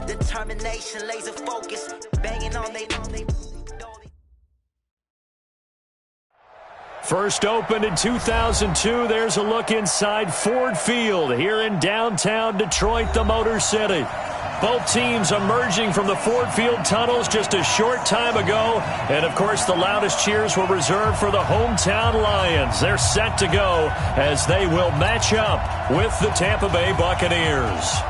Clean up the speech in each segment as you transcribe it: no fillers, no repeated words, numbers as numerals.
Determination, laser focus, banging on they. First opened in 2002, there's a look inside Ford Field here in downtown Detroit, the Motor City. Both teams emerging from the Ford Field tunnels just a short time ago. And, of course, the loudest cheers were reserved for the hometown Lions. They're set to go as they will match up with the Tampa Bay Buccaneers.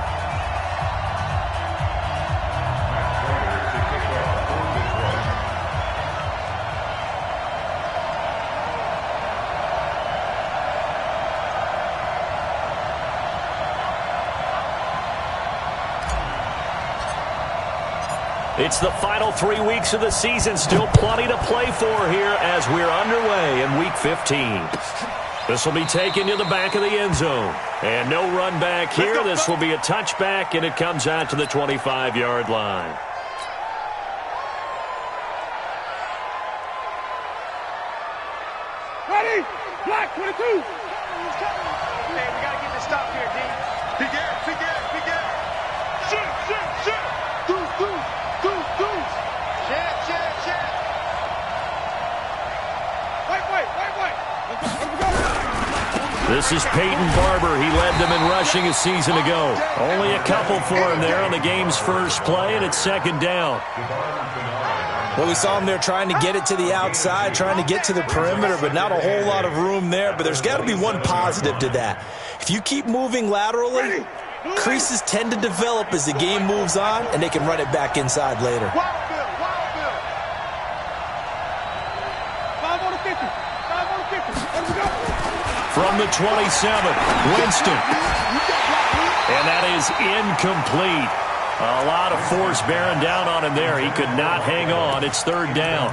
It's the final 3 weeks of the season. Still plenty to play for here as we're underway in Week 15. This will be taken to the back of the end zone. And no run back here. This will be a touchback, and it comes out to the 25-yard line. Ready? Black 22. Hey, we got to get this stop here, D. Begin. Shit. Wait. This is Peyton Barber. He led them in rushing a season ago. Only a couple for him there on the game's first play, and it's second down. Well, we saw him there trying to get it to the outside, trying to get to the perimeter, but not a whole lot of room there. But there's got to be one positive to that. If you keep moving laterally, creases tend to develop as the game moves on, and they can run it back inside later. From the 27, Winston. And that is incomplete. A lot of force bearing down on him there. He could not hang on. It's third down.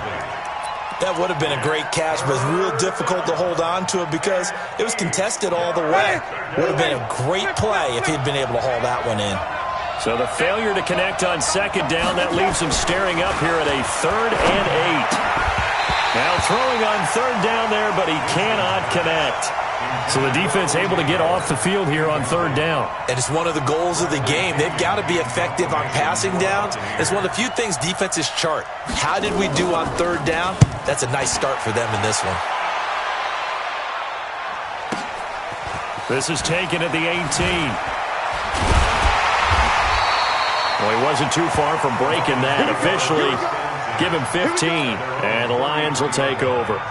That would have been a great catch, but it's real difficult to hold on to it because it was contested all the way. Would have been a great play if he'd been able to haul that one in. So the failure to connect on second down, that leaves him staring up here at a 3rd and 8. Now throwing on third down there, but he cannot connect. So the defense able to get off the field here on third down. And it's one of the goals of the game. They've got to be effective on passing downs. It's one of the few things defenses chart. How did we do on third down? That's a nice start for them in this one. This is taken at the 18. Well, he wasn't too far from breaking that. Officially, give him 15, and the Lions will take over.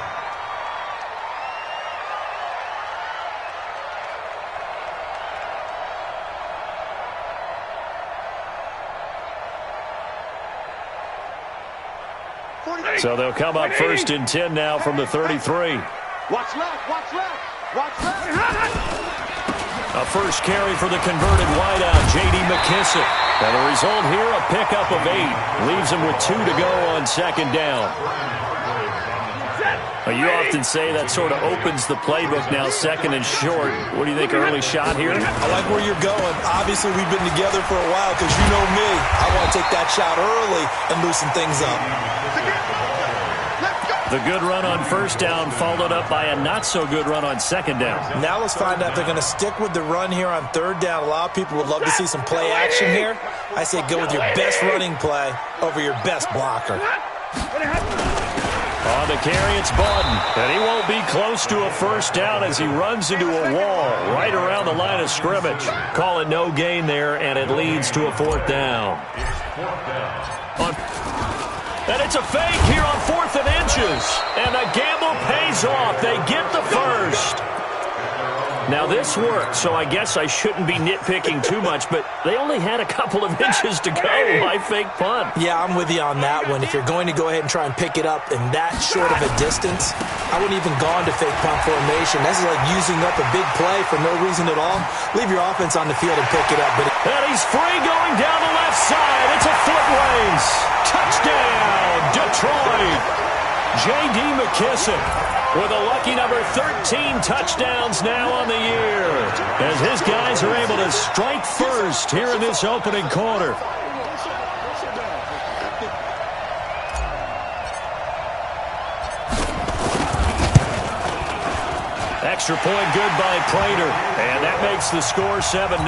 So they'll come up 1st and 10 now from the 33. Watch left. A first carry for the converted wideout, J.D. McKissick. And the result here, a pickup of 8. Leaves him with 2 to go on second down. You often say that sort of opens the playbook now, 2nd and short. What do you think, early shot here? I like where you're going. Obviously, we've been together for a while because you know me. I want to take that shot early and loosen things up. The good run on first down followed up by a not-so-good run on second down. Now let's find out if they're going to stick with the run here on third down. A lot of people would love to see some play action here. I say go with your best running play over your best blocker. On the carry, it's Button. And he won't be close to a first down as he runs into a wall right around the line of scrimmage. Call it no gain there, and it leads to a 4th down. And it's a fake here on 4th and inches. And the gamble pays off. They get the first. Now, this worked, so I guess I shouldn't be nitpicking too much, but they only had a couple of inches to go. Why fake punt? Yeah, I'm with you on that one. If you're going to go ahead and try and pick it up in that short of a distance, I wouldn't even go into fake punt formation. This is like using up a big play for no reason at all. Leave your offense on the field and pick it up. And he's free going down the left side. It's a foot race. Touchdown, Detroit. J.D. McKissick with a lucky number 13 touchdowns now on the year as his guys are able to strike first here in this opening quarter. Extra point good by Prater, and that makes the score 7-0.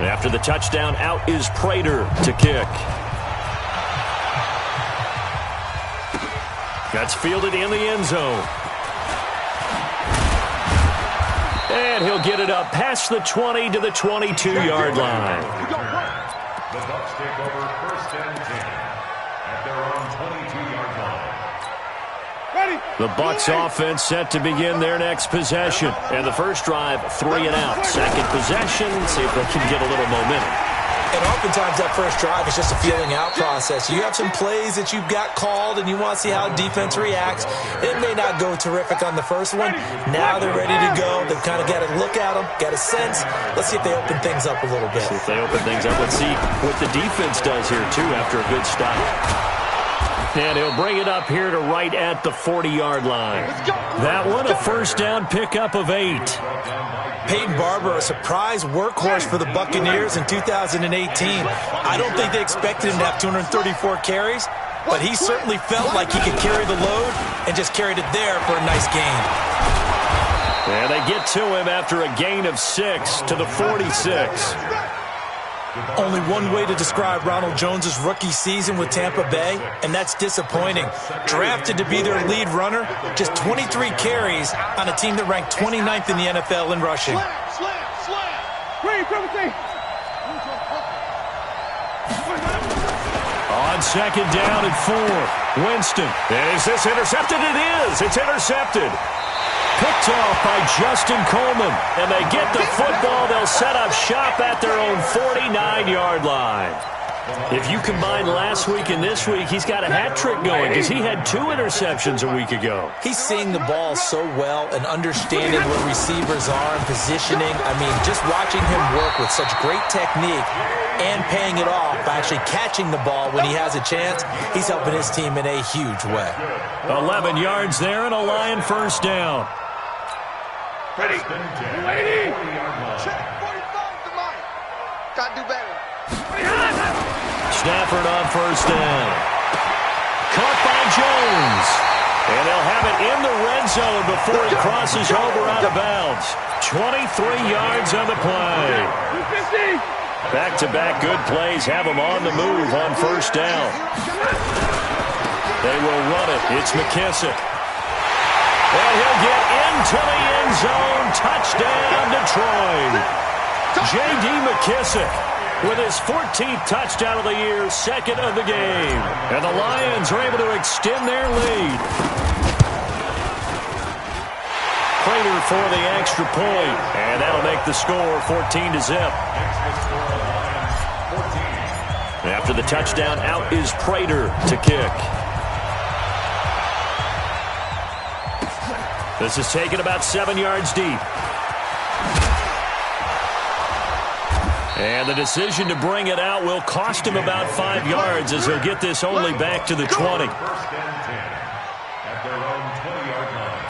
After the touchdown, out is Prater to kick. That's fielded in the end zone. And he'll get it up past the 20 to the 22-yard line. The Bucs take over 1st and 10 at their own 22-yard line. The Bucs offense set to begin their next possession. And the first drive, 3 and out. Second possession, see if they can get a little momentum. And oftentimes that first drive is just a feeling out process. You have some plays that you've got called and you want to see how defense reacts. It may not go terrific on the first one. Now they're ready to go. They've kind of got to look at them, got a sense. Let's see if they open things up a little bit. See if they open things up. Let's see what the defense does here, too, after a good stop. And he'll bring it up here to right at the 40-yard line. That one, a first down pickup of 8. Peyton Barber, a surprise workhorse for the Buccaneers in 2018. I don't think they expected him to have 234 carries, but he certainly felt like he could carry the load and just carried it there for a nice gain. And they get to him after a gain of 6 to the 46. Only one way to describe Ronald Jones' rookie season with Tampa Bay, and that's disappointing. Drafted to be their lead runner, just 23 carries on a team that ranked 29th in the NFL in rushing. On second down and 4, Winston. Is this intercepted? It is. It's intercepted. Picked off by Justin Coleman. And they get the football. They'll set up shop at their own 49-yard line. If you combine last week and this week, he's got a hat trick going because he had 2 interceptions a week ago. He's seeing the ball so well and understanding where receivers are and positioning. I mean, just watching him work with such great technique and paying it off by actually catching the ball when he has a chance, he's helping his team in a huge way. 11 yards there and a Lion first down. Ready. Check 45 to Mike. Got to do better. Stafford on first down. Caught by Jones. And they'll have it in the red zone before he crosses over out of bounds. 23 yards on the play. Back-to-back good plays have him on the move on first down. They will run it. It's McKissick. And he'll get into the end zone. Touchdown, Detroit. J.D. McKissick with his 14th touchdown of the year, second of the game. And the Lions are able to extend their lead. Prater for the extra point. And that'll make the score 14-0. After the touchdown, out is Prater to kick. This is taken about 7 yards deep. And the decision to bring it out will cost him about 5 yards as he'll get this only back to the 20. 1st and 10 at their own 20-yard line.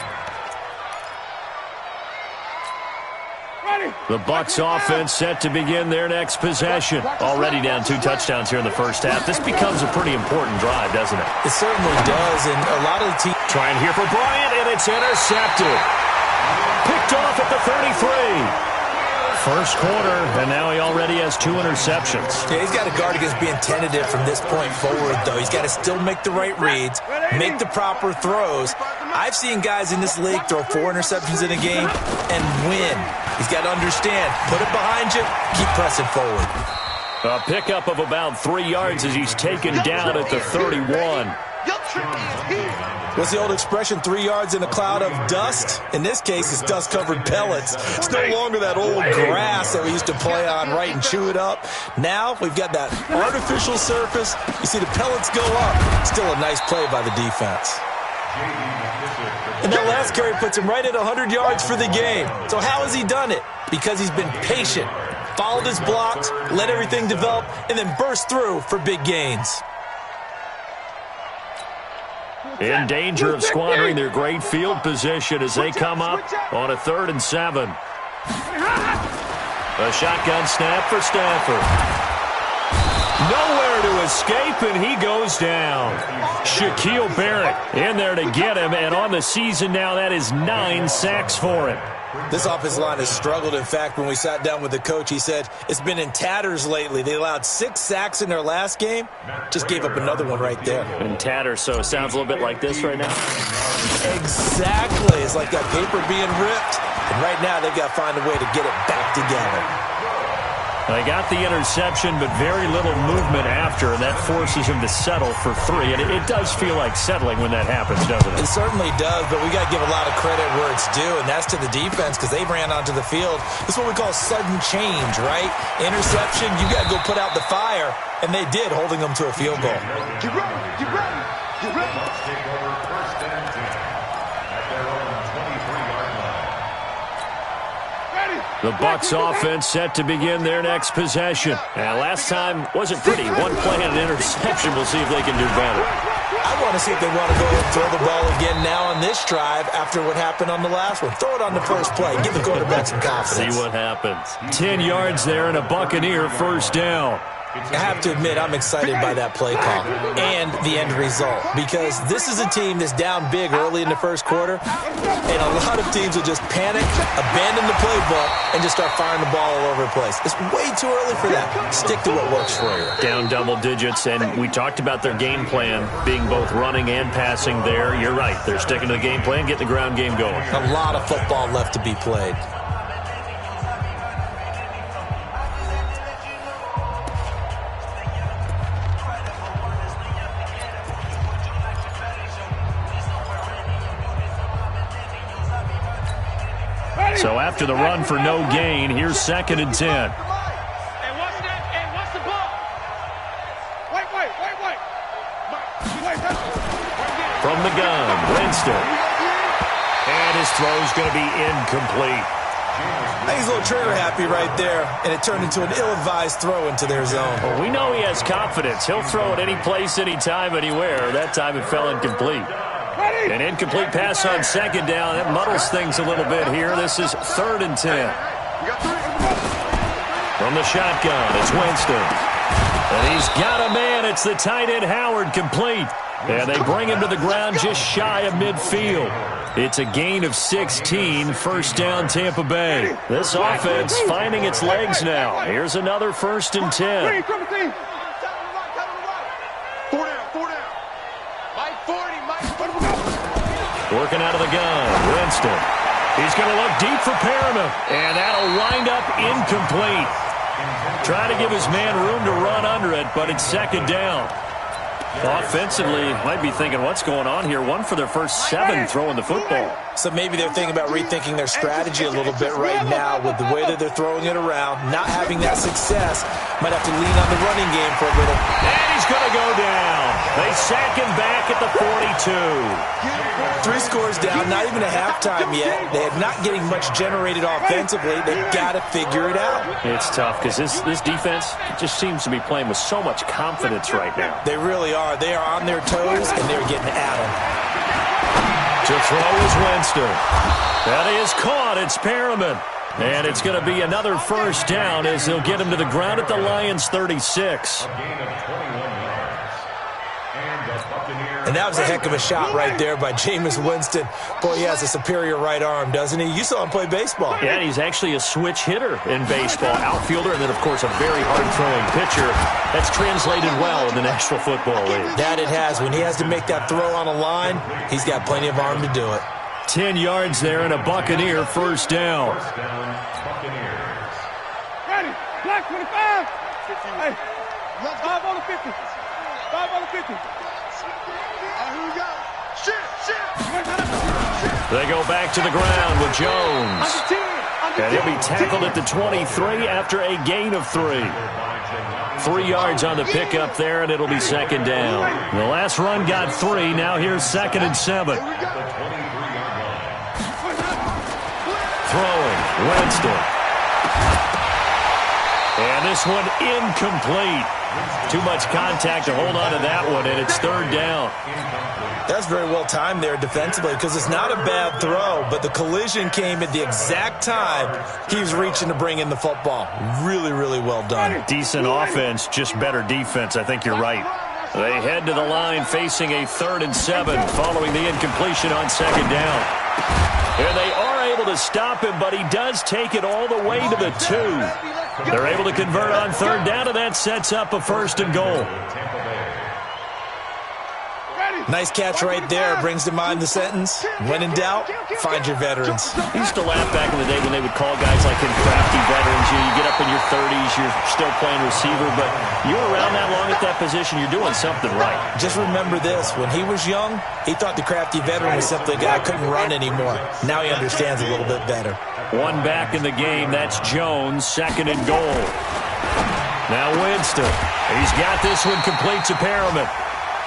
The Bucs offense set to begin their next possession. Already down 2 touchdowns here in the first half. This becomes a pretty important drive, doesn't it? It certainly does, and a lot of the teams trying here for Bryant, and it's intercepted. Picked off at the 33. First quarter, and now he already has 2 interceptions. Yeah, he's got to guard against being tentative from this point forward, though. He's got to still make the right reads, make the proper throws. I've seen guys in this league throw 4 interceptions in a game and win. He's got to understand, put it behind you, keep pressing forward. A pickup of about 3 yards as he's taken down at the 31. What's the old expression, 3 yards in a cloud of dust? In this case, it's dust-covered pellets. It's no longer that old grass that we used to play on, right, and chew it up. Now we've got that artificial surface. You see the pellets go up. Still a nice play by the defense. And that last carry puts him right at 100 yards for the game. So how has he done it? Because he's been patient, followed his blocks, let everything develop, and then burst through for big gains. in danger of squandering their great field position as they come up on a 3rd and 7. A shotgun snap for Stafford. Nowhere to escape, and he goes down. Shaquille Barrett in there to get him, and on the season now, that is 9 sacks for him. This offensive line has struggled. In fact, when we sat down with the coach, he said it's been in tatters lately. They allowed 6 sacks in their last game. Just gave up another one right there. In tatters, so it sounds a little bit like this right now. Exactly. It's like that paper being ripped. And right now, they've got to find a way to get it back together. They got the interception, but very little movement after, and that forces him to settle for 3. And it does feel like settling when that happens, doesn't it? It certainly does, but we got to give a lot of credit where it's due, and that's to the defense because they ran onto the field. This is what we call sudden change, right? Interception, you got to go put out the fire, and they did, holding them to a field goal. Get ready, get ready, get ready. Bucks take over 1st and 10 at their own 23-yard line. The Bucks offense set to begin their next possession. And last time wasn't pretty. One play and an interception. We'll see if they can do better. I want to see if they want to go ahead and throw the ball again now on this drive after what happened on the last one. Throw it on the first play. Give the quarterback some confidence. See what happens. 10 yards there and a Buccaneer 1st down. I have to admit, I'm excited by that play call and the end result because this is a team that's down big early in the first quarter, and a lot of teams will just panic, abandon the playbook, and just start firing the ball all over the place. It's way too early for that. Stick to what works for you. Down double digits, and we talked about their game plan being both running and passing there. You're right. They're sticking to the game plan, getting the ground game going. A lot of football left to be played. So after the run for no gain, here's 2nd and 10. Hey, what's that? Hey, what's the ball? Wait. From the gun, Winston. And his throw's going to be incomplete. I think he's a little trigger happy right there, and it turned into an ill-advised throw into their zone. Well, we know he has confidence. He'll throw it any place, anytime, anywhere. That time it fell incomplete. An incomplete pass on 2nd down. That muddles things a little bit here. This is 3rd and 10. From the shotgun, it's Winston. And he's got a man. It's the tight end Howard, complete. And they bring him to the ground just shy of midfield. It's a gain of 16, 1st down Tampa Bay. This offense finding its legs now. Here's another 1st and 10. Working out of the gun, Winston. He's going to look deep for Perriman, and that'll wind up incomplete. Trying to give his man room to run under it, but it's 2nd down. Offensively, might be thinking, what's going on here? 1 for their first 7 throwing the football. So maybe they're thinking about rethinking their strategy a little bit right now with the way that they're throwing it around, not having that success. Might have to lean on the running game for a bit. And he's going to go down. They sack him back at the 42. 3 scores down, not even a halftime yet. They're not getting much generated offensively. They've got to figure it out. It's tough because this defense just seems to be playing with so much confidence right now. They really are. They are on their toes, and they're getting at them. To throw is Winston. That is caught. It's Perriman. And it's going to be another 1st down as they'll get him to the ground at the Lions' 36. And that was a heck of a shot right there by Jameis Winston. Boy, he has a superior right arm, doesn't he? You saw him play baseball. Yeah, he's actually a switch hitter in baseball. Outfielder, and then, of course, a very hard-throwing pitcher. That's translated well in the National Football League. That it has. When he has to make that throw on a line, he's got plenty of arm to do it. 10 yards there and a Buccaneer 1st down. Ready, black 25. Hey, 5 on the 50. 5 on the 50. Here we go. They go back to the ground with Jones. And he'll be tackled at the 23 after a gain of 3. 3 yards on the pickup there, and it'll be 2nd down. The last run got 3. Now here's 2nd and 7. Throwing, Winston. And this one incomplete. Too much contact to hold on to that one, and it's third down. That's very well timed there defensively because it's not a bad throw, but the collision came at the exact time he was reaching to bring in the football. Really, really well done. Decent offense, just better defense. I think you're right. They head to the line facing a 3rd and 7 following the incompletion on second down. And they are able to stop him, but he does take it all the way to the 2. They're able to convert on third down, and that sets up a 1st and goal. Nice catch right there. Brings to mind the sentence, when in doubt, find your veterans. I used to laugh back in the day when they would call guys like him crafty veterans. You get up in your 30s, you're still playing receiver, but you're around that long at that position, you're doing something right. Just remember this. When he was young, he thought the crafty veteran was simply a guy who couldn't run anymore. Now he understands a little bit better. One back in the game. That's Jones, 2nd and goal. Now Winston. He's got this one complete to Perriman.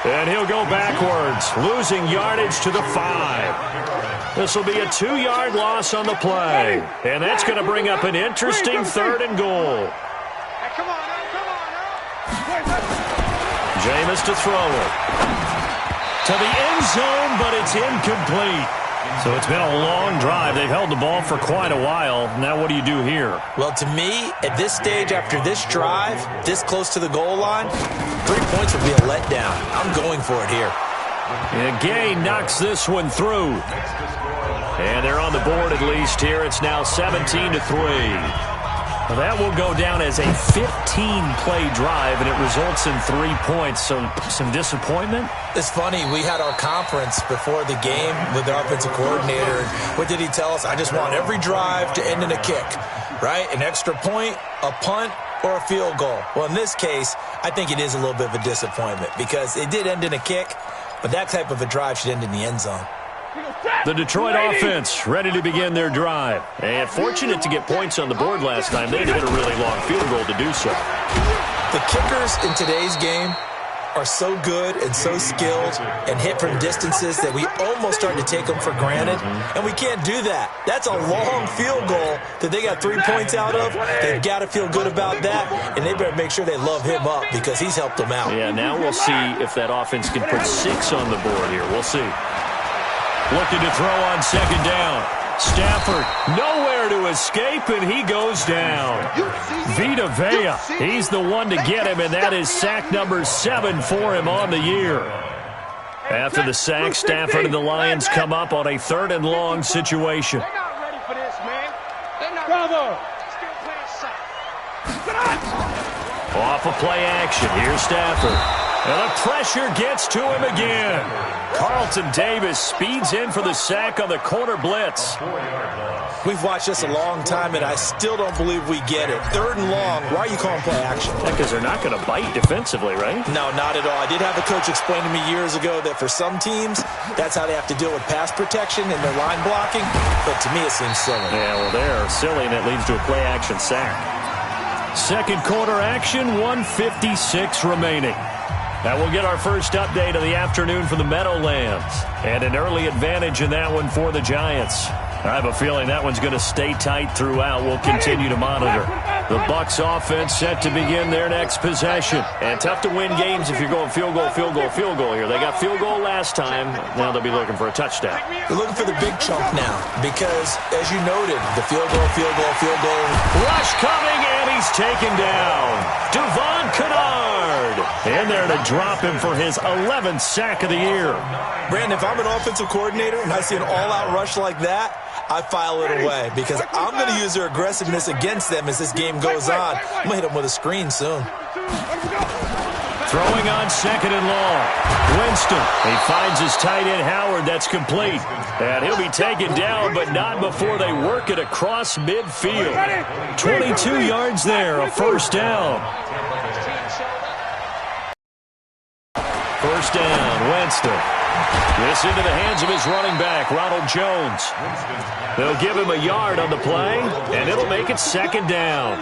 And he'll go backwards, losing yardage to the 5. This will be a 2-yard loss on the play. And that's going to bring up an interesting 3rd and goal. Jameis to throw it. To the end zone, but it's incomplete. So it's been a long drive. They've held the ball for quite a while. Now what do you do here? Well, to me, at this stage, after this drive, this close to the goal line, 3 points would be a letdown. I'm going for it here. And Gay knocks this one through. And they're on the board at least here. It's now 17-3. Well, that will go down as a 15-play drive, and it results in 3 points. So some disappointment? It's funny. We had our conference before the game with the offensive coordinator. What did he tell us? I just want every drive to end in a kick, right? An extra point, a punt, or a field goal. Well, in this case, I think it is a little bit of a disappointment because it did end in a kick, but that type of a drive should end in the end zone. The Detroit offense ready to begin their drive. And fortunate to get points on the board last time. They hit a really long field goal to do so. The kickers in today's game are so good and so skilled and hit from distances that we almost start to take them for granted, and we can't do that. That's a long field goal that they got 3 points out of. They've got to feel good about that, and they better make sure they love him up because he's helped them out. Yeah, now we'll see if that offense can put 6 on the board here. We'll see. Looking to throw on second down. Stafford nowhere to escape, and he goes down. Vita Vea, he's the one to get him, and that is sack number 7 for him on the year. After the sack, Stafford and the Lions come up on a 3rd and long situation. They're not ready for this, man. They're not brother. Still playing sack. Off of play action, here's Stafford. And the pressure gets to him again. Carlton Davis speeds in for the sack on the corner blitz. We've watched this a long time, and I still don't believe we get it. 3rd and long, why are you calling play action? Because they're not going to bite defensively, right? No, not at all. I did have a coach explain to me years ago that for some teams, that's how they have to deal with pass protection and their line blocking. But to me, it seems silly. Yeah, well, they're silly, and it leads to a play action sack. Second quarter action, 1:56 remaining. That will get our first update of the afternoon for the Meadowlands. And an early advantage in that one for the Giants. I have a feeling that one's going to stay tight throughout. We'll continue to monitor. The Bucs offense set to begin their next possession. And tough to win games if you're going field goal, field goal, field goal here. They got field goal last time. Now they'll be looking for a touchdown. They're looking for the big chunk now because, as you noted, the field goal, field goal, field goal. Rush coming, and he's taken down. Devon Kennard in there to drop him for his 11th sack of the year. Brandon, if I'm an offensive coordinator and I see an all-out rush like that, I file it away because I'm going to use their aggressiveness against them as this game goes on. I'm going to hit them with a screen soon. Throwing on second and long. Winston, he finds his tight end Howard. That's complete. And he'll be taken down, but not before they work it across midfield. 22 yards there, a first down. First down, Winston. This into the hands of his running back, Ronald Jones. They'll give him a yard on the play, and it'll make it second down.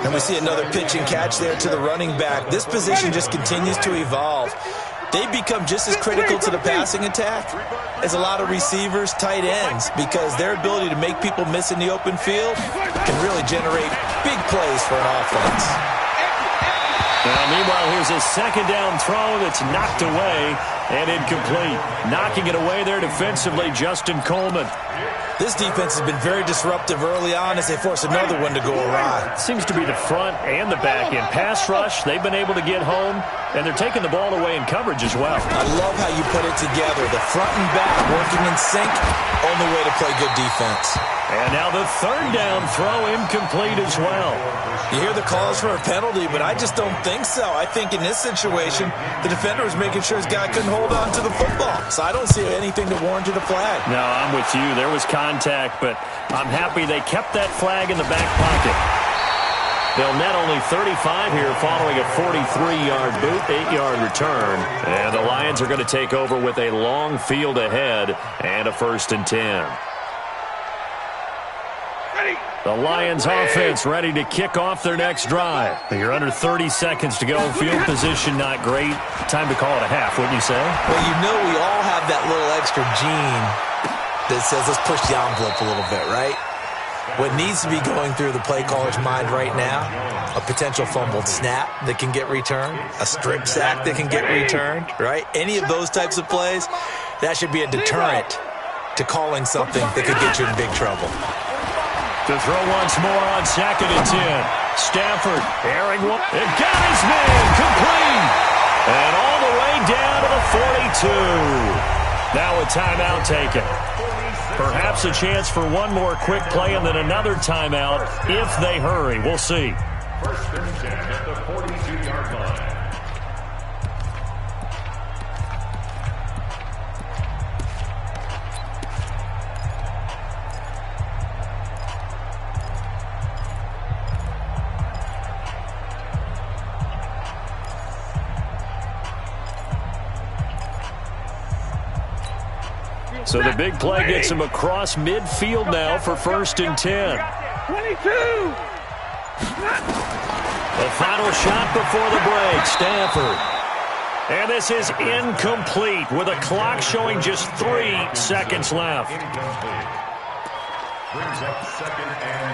And we see another pitch and catch there to the running back. This position just continues to evolve. They become just as critical to the passing attack as a lot of receivers, tight ends, because their ability to make people miss in the open field can really generate big plays for an offense. Now, meanwhile, here's a second down throw that's knocked away and incomplete. Knocking it away there defensively, Justin Coleman. This defense has been very disruptive early on as they force another one to go awry. Seems to be the front and the back end. Pass rush, they've been able to get home, and they're taking the ball away in coverage as well. I love how you put it together. The front and back working in sync, only way to play good defense. And now the third down throw incomplete as well. You hear the calls for a penalty, but I just don't think so. I think in this situation, the defender was making sure his guy couldn't hold on to the football. So I don't see anything to warrant a flag. No, I'm with you. There was contact, but I'm happy they kept that flag in the back pocket. They'll net only 35 here following a 43-yard boot, 8-yard return. And the Lions are going to take over with a long field ahead and a 1st and 10. The Lions offense ready to kick off their next drive. You're under 30 seconds to go. Field position not great. Time to call it a half, wouldn't you say? Well, you know we all have that little extra gene that says let's push the envelope a little bit, right? What needs to be going through the play caller's mind right now, a potential fumbled snap that can get returned, a strip sack that can get returned, right? Any of those types of plays, that should be a deterrent to calling something that could get you in big trouble. To throw once more on 2nd and 10. Stafford airing one. It got his man complete. And all the way down to the 42. Now a timeout taken. Perhaps a chance for one more quick play and then another timeout if they hurry. We'll see. 1st and 10 at the 42-yard line. So the big play gets him across midfield now for 1st and 10. 22. The final shot before the break, Stafford. And this is incomplete with a clock showing just 3 seconds left. Incomplete. Brings up 2nd and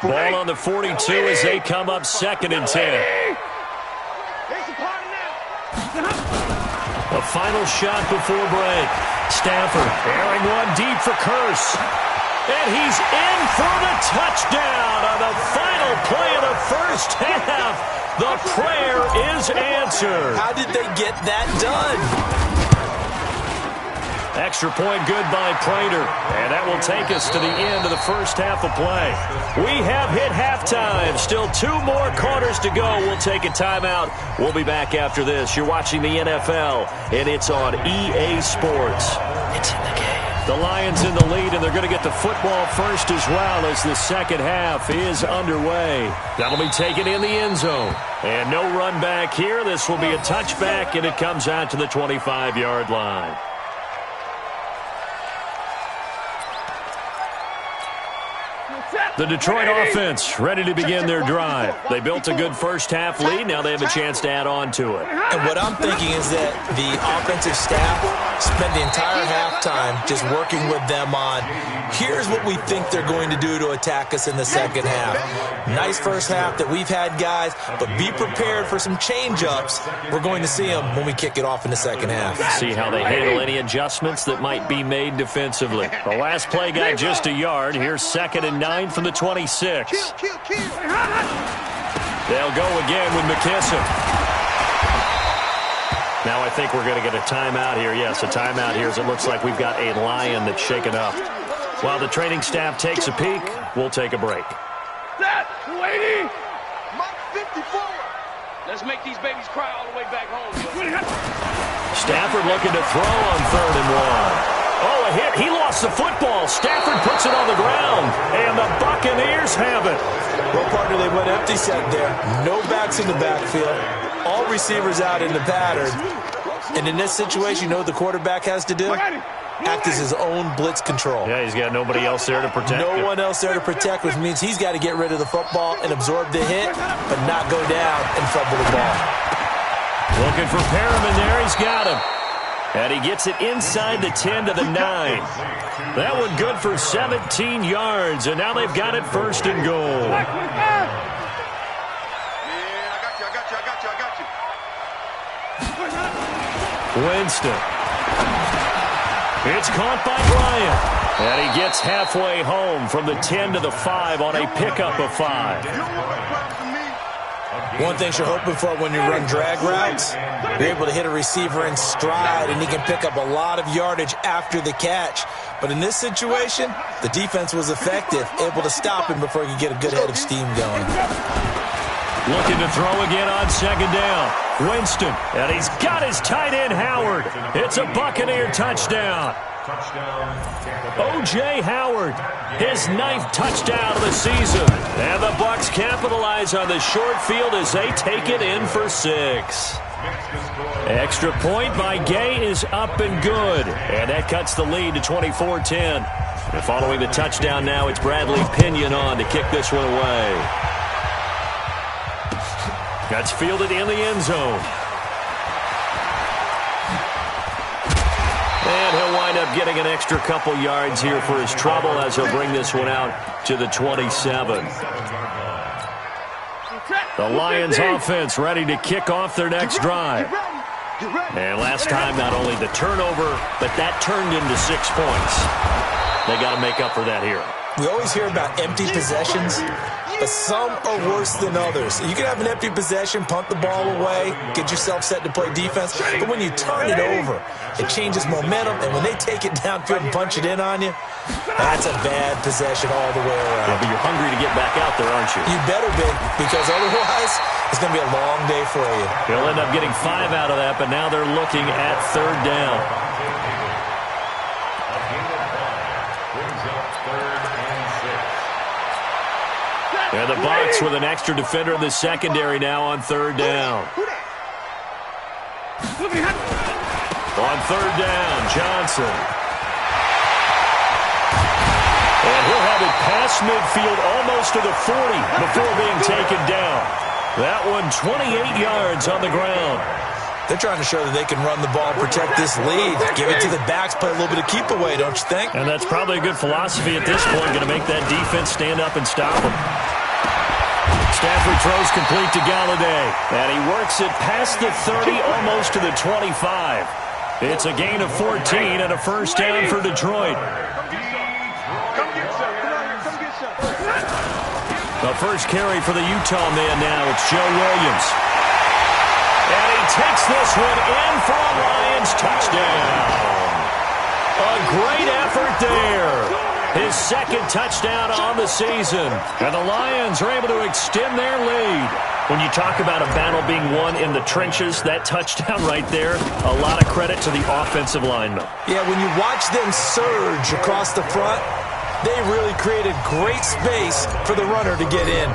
10. Ball on the 42 as they come up 2nd and 10. The final shot before break. Stafford airing one deep for Curse. And he's in for the touchdown on the final play of the 1st half. The prayer is answered. How did they get that done? Extra point good by Prater. And that will take us to the end of the 1st half of play. We have hit halftime. Still 2 more quarters to go. We'll take a timeout. We'll be back after this. You're watching the NFL, and it's on EA Sports. It's in the game. The Lions in the lead, and they're going to get the football first as well as the 2nd half is underway. That'll be taken in the end zone. And no run back here. This will be a touchback, and it comes out to the 25-yard line. The Detroit offense ready to begin their drive. They built a good 1st half lead. Now they have a chance to add on to it. And what I'm thinking is that the offensive staff spent the entire halftime just working with them on, here's what we think they're going to do to attack us in the 2nd half. Nice 1st half that we've had, guys, but be prepared for some change-ups. We're going to see them when we kick it off in the 2nd half. See how they handle any adjustments that might be made defensively. The last play got just a yard. Here's 2nd and 9 from the 26. They'll go again with McKissick. Now I think we're going to get a timeout here. Yes, a timeout here as it looks like we've got a Lion that's shaken up. While the training staff takes a peek, we'll take a break. Set, 280. Mark 54. Let's make these babies cry all the way back home. Stafford looking to throw on 3rd and 1. Oh, a hit. He lost the football. Stafford puts it on the ground, and the Buccaneers have it. Well, partner, they went empty set there. No backs in the backfield. All receivers out in the pattern. And in this situation, you know what the quarterback has to do? Act as his own blitz control. Yeah, he's got nobody else there to protect him. No one else there to protect, which means he's got to get rid of the football and absorb the hit, but not go down and fumble the ball. Looking for Perriman there. He's got him. And he gets it inside the 10 to the 9. That one good for 17 yards, and now they've got it first and goal. Black 25. Yeah, I got you. Winston. It's caught by Bryant. And he gets halfway home from the 10 to the 5 on a pickup of 5. One thing you're hoping for when you run drag routes, you're able to hit a receiver in stride, and he can pick up a lot of yardage after the catch. But in this situation, the defense was effective, able to stop him before he could get a good head of steam going. Looking to throw again on second down. Winston, and he's got his tight end, Howard. It's a Buccaneer touchdown. O.J. Howard, his 9th touchdown of the season. And the Bucs capitalize on the short field as they take it in for 6. Extra point by Gay is up and good. And that cuts the lead to 24-10. And following the touchdown now, it's Bradley Pinion on to kick this one away. That's fielded in the end zone. And he'll wind up getting an extra couple yards here for his trouble as he'll bring this one out to the 27. The Lions offense ready to kick off their next drive. And last time, not only the turnover, but that turned into 6 points. They got to make up for that here. We always hear about empty possessions, but some are worse than others. You can have an empty possession, punt the ball away, get yourself set to play defense, but when you turn it over, it changes momentum, and when they take it downfield and punch it in on you, that's a bad possession all the way around. Yeah, but you're hungry to get back out there, aren't you? You better be, because otherwise it's going to be a long day for you. He'll end up getting 5 out of that, but now they're looking at 3rd down. And the Bucs with an extra defender in the secondary now on 3rd down. On 3rd down, Johnson. And he'll have it past midfield almost to the 40 before being taken down. That one 28 yards on the ground. They're trying to show that they can run the ball, protect this lead, give it to the backs, play a little bit of keep away, don't you think? And that's probably a good philosophy at this point, going to make that defense stand up and stop them. Stafford throws complete to Galladay, and he works it past the 30, almost to the 25. It's a gain of 14 and a first down for Detroit. The first carry for the Utah man now, it's Joe Williams. And he takes this one in for a Lions touchdown. A great effort there. His 2nd touchdown on the season. And the Lions are able to extend their lead. When you talk about a battle being won in the trenches, that touchdown right there, a lot of credit to the offensive linemen. Yeah, when you watch them surge across the front, they really created great space for the runner to get in.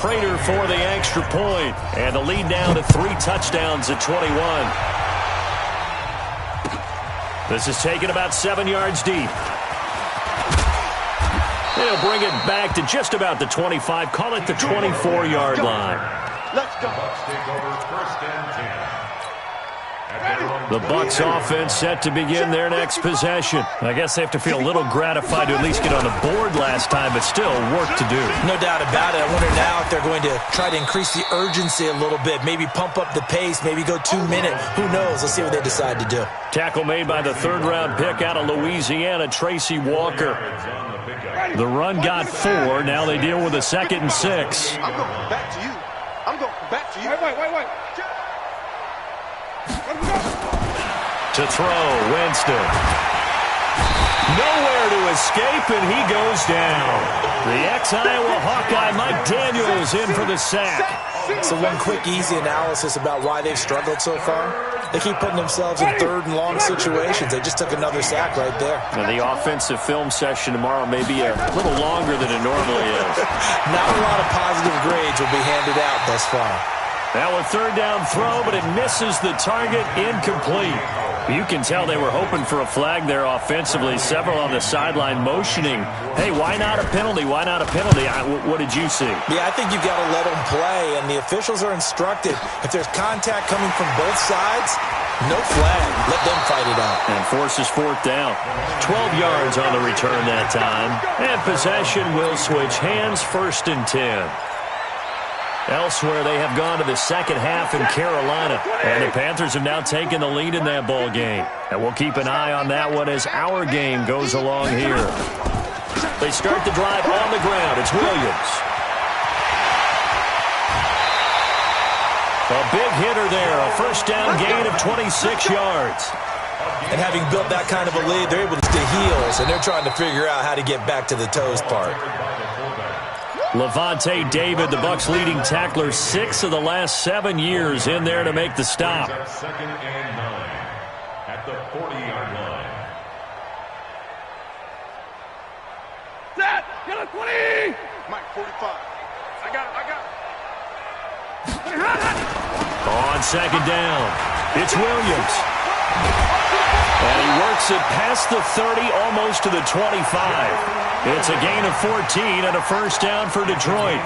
Prater for the extra point. And the lead down to 3 touchdowns at 21. This is taken about 7 yards deep. They'll bring it back to just about the 25. Call it the 24-yard line. Let's go. The Bucs offense set to begin their next possession. I guess they have to feel a little gratified to at least get on the board last time, but still work to do. No doubt about it. I wonder now if they're going to try to increase the urgency a little bit, maybe pump up the pace, maybe go 2-minute. Who knows? Let's see what they decide to do. Tackle made by the 3rd-round pick out of Louisiana, Tracy Walker. The run got 4. Now they deal with a 2nd and 6. I'm going back to you. I'm going back to you. Wait. To throw, Winston. Nowhere to escape, and he goes down. The ex-Iowa Hawkeye Mike Daniels in for the sack. So one quick, easy analysis about why they've struggled so far. They keep putting themselves in 3rd and long situations. They just took another sack right there. Now the offensive film session tomorrow may be a little longer than it normally is. Not a lot of positive grades will be handed out thus far. Now a 3rd down throw, but it misses the target, incomplete. You can tell they were hoping for a flag there offensively. Several on the sideline motioning. Hey, why not a penalty? Why not a penalty? What did you see? Yeah, I think you've got to let them play, and the officials are instructed. If there's contact coming from both sides, No flag. Let them fight it out. And forces fourth down. 12 yards on the return that time. And possession will switch hands, 1st and 10. Elsewhere, they have gone to the second half in Carolina. And the Panthers have now taken the lead in that ball game. And we'll keep an eye on that one as our game goes along here. They start the drive on the ground. It's Williams. A big hitter there. A first down gain of 26 yards. And having built that kind of a lead, they're able to stay heels, and they're trying to figure out how to get back to the toes part. Levante David, the Bucs' leading tackler, 6 of the last 7 years in there to make the stop. 2nd and 9 at the 40-yard line. Set. Get a 20. Mike, 45. I got it. On second down, it's Williams. And he works it past the 30, almost to the 25. It's a gain of 14 and a first down for Detroit.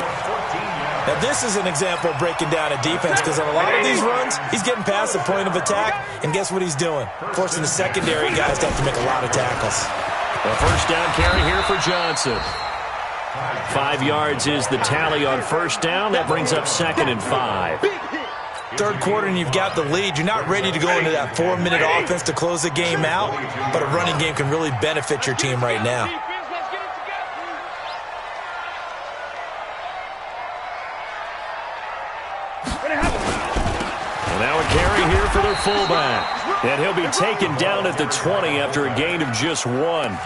Now, this is an example of breaking down a defense, because on a lot of these runs, he's getting past the point of attack, and guess what he's doing? Forcing the secondary guys to have to make a lot of tackles. A first down carry here for Johnson. 5 yards is the tally on first down. That brings up 2nd and 5. Third quarter and you've got the lead. You're not ready to go into that 4-minute offense to close the game out, but a running game can really benefit your team right now. And now a carry here for their fullback. And he'll be taken down at the 20 after a gain of just 1.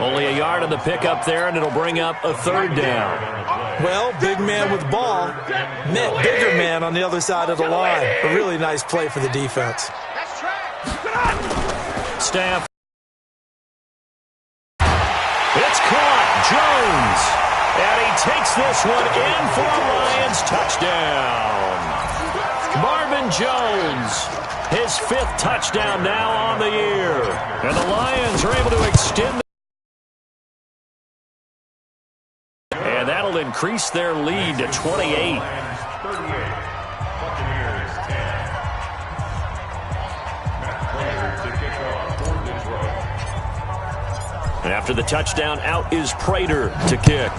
Only a yard on the pickup there, and it'll bring up a 3rd down. Well, big man with ball met bigger man on the other side of the line. A really nice play for the defense. Staff. It's caught. Jones. And he takes this one in for a Lions touchdown. Marvin Jones. His 5th touchdown now on the year. And the Lions are able to extend. And that'll increase their lead to 28. And after the touchdown, out is Prater to kick.